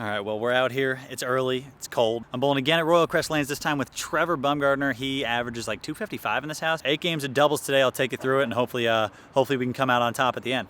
All right, well, we're out here. It's early, it's cold. I'm bowling again at Royal Crest Lanes, this time with Trevor Bumgardner. He averages like 255 in this house. 8 games of doubles today. I'll take you through it, and hopefully we can come out on top at the end.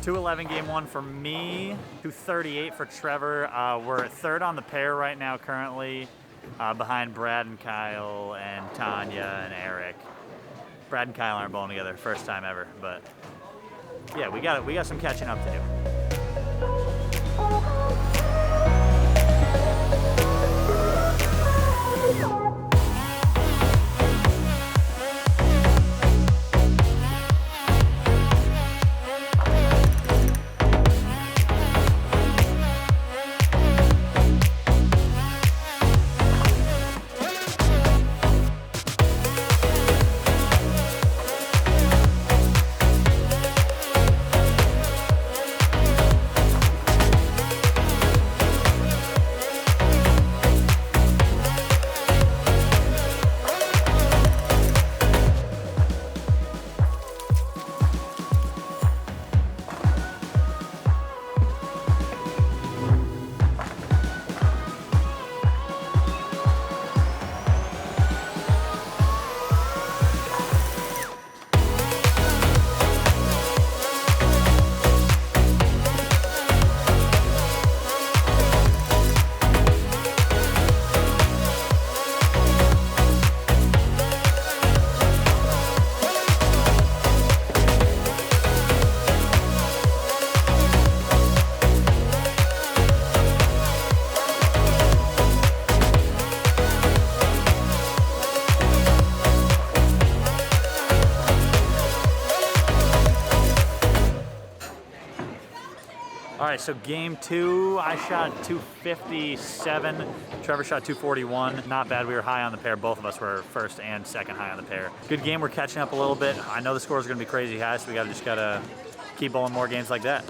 .211 game one for me, .238 for Trevor. We're third on the pair right now currently, behind Brad and Kyle and Tanya and Eric. Brad and Kyle aren't bowling together, first time ever, but yeah, we got some catching up to do. All right, so game two, I shot 257. Trevor shot 241. Not bad. We were high on the pair. Both of us were first and second high on the pair. Good game. We're catching up a little bit. I know the scores are going to be crazy high, so we just gotta keep bowling more games like that.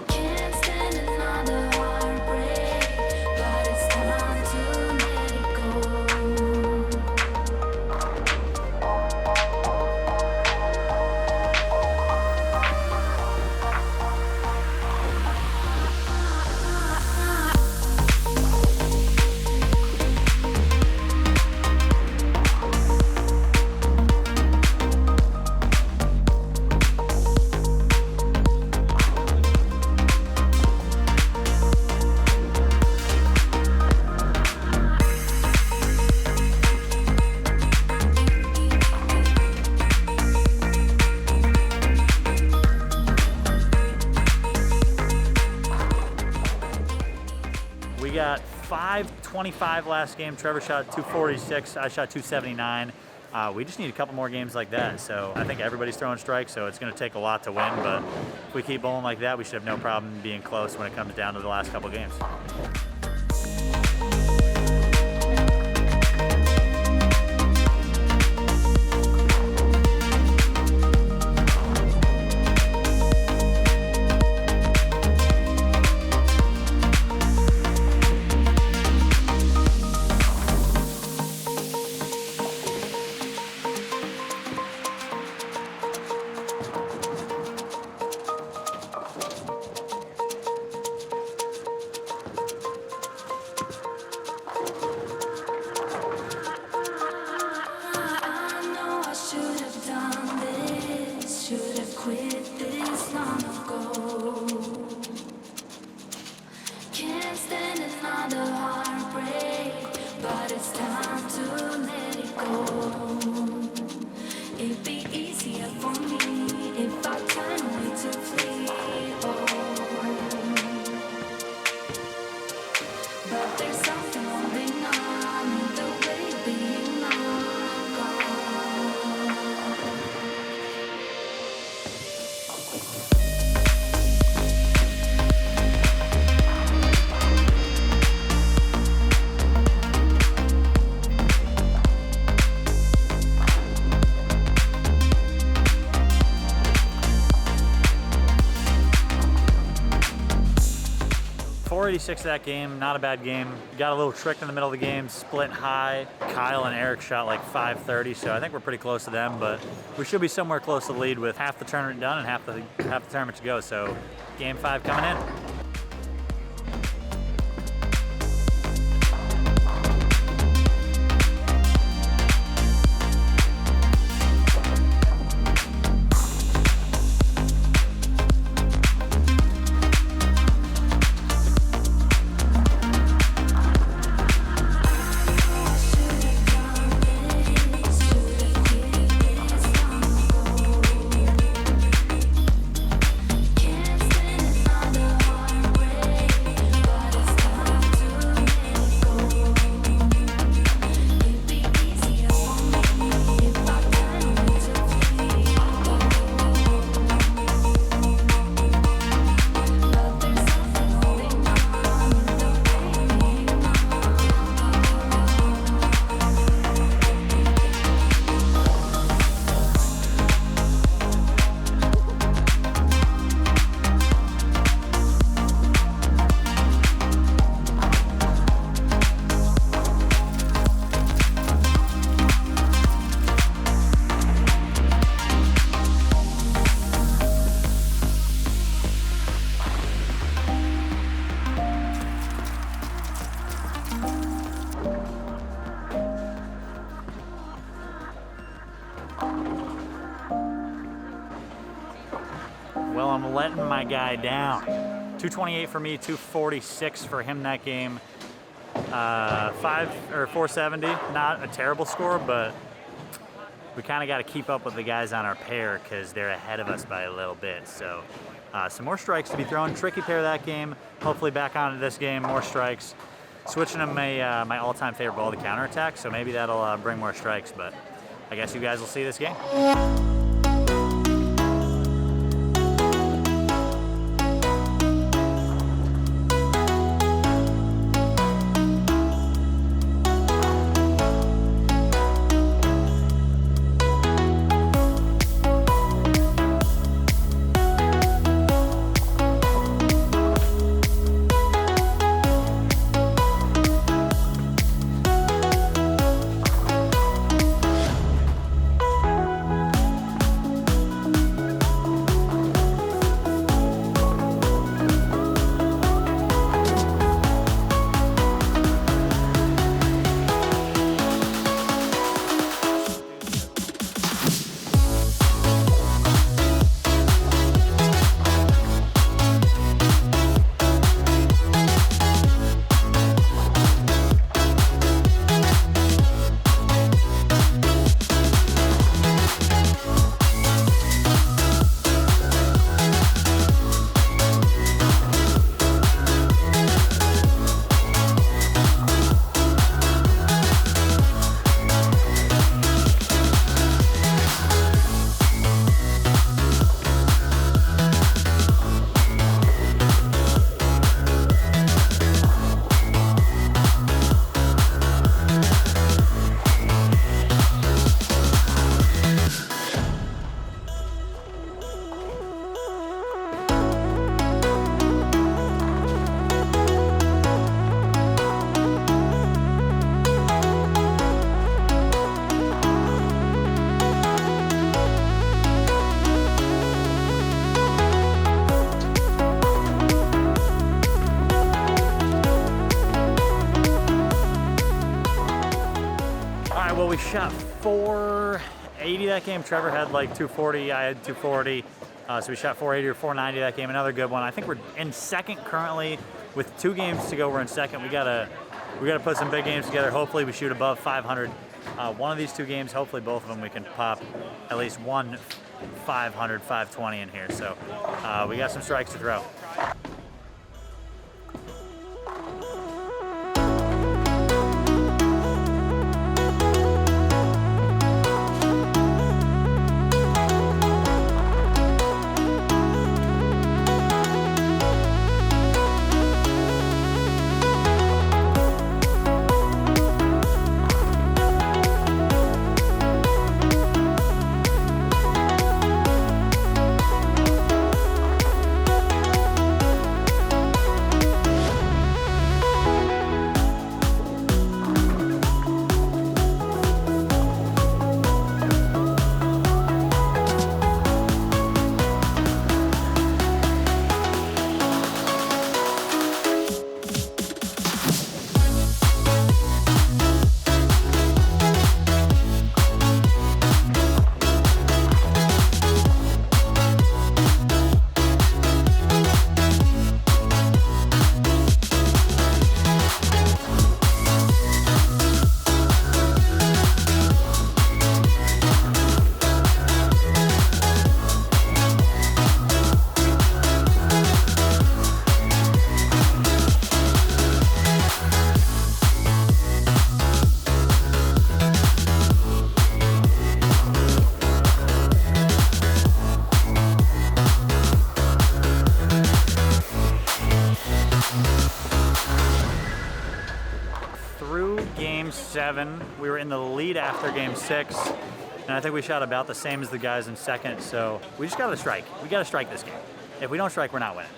Can't 525 last game. Trevor shot 246. I shot 279. We just need a couple more games like that. So I think everybody's throwing strikes, so it's going to take a lot to win. But if we keep bowling like that, we should have no problem being close when it comes down to the last couple games. 486 that game, not a bad game. Got a little tricked in the middle of the game, split high. Kyle and Eric shot like 530, so I think we're pretty close to them, but we should be somewhere close to the lead with half the tournament done and half the tournament to go. So game 5 coming in. Well, I'm letting my guy down. 228 for me, 246 for him that game. 470, not a terrible score, but we kind of got to keep up with the guys on our pair because they're ahead of us by a little bit. So some more strikes to be thrown. Tricky pair that game. Hopefully back onto this game, more strikes. Switching to my all-time favorite ball, the counterattack, so maybe that'll bring more strikes, but I guess you guys will see this game. We shot 480 that game. Trevor had like 240, I had 240. So we shot 480 or 490 that game, another good one. I think we're in second currently with 2 games to go. We're in second. We gotta put some big games together. Hopefully we shoot above 500. One of these 2 games, hopefully both of them, we can pop at least one 500, 520 in here. So we got some strikes to throw. Through game 7, we were in the lead after game 6, and I think we shot about the same as the guys in second, so we just gotta strike. We gotta strike this game. If we don't strike, we're not winning.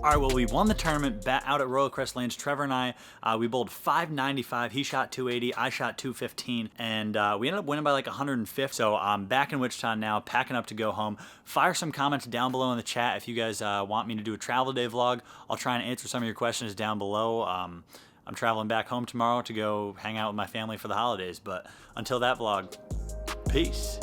All right, well, we won the tournament out at Royal Crest Lanes. Trevor and I, we bowled 595. He shot 280. I shot 215. And we ended up winning by like 150. So I'm back in Wichita now, packing up to go home. Fire some comments down below in the chat if you guys want me to do a travel day vlog. I'll try and answer some of your questions down below. I'm traveling back home tomorrow to go hang out with my family for the holidays. But until that vlog, peace.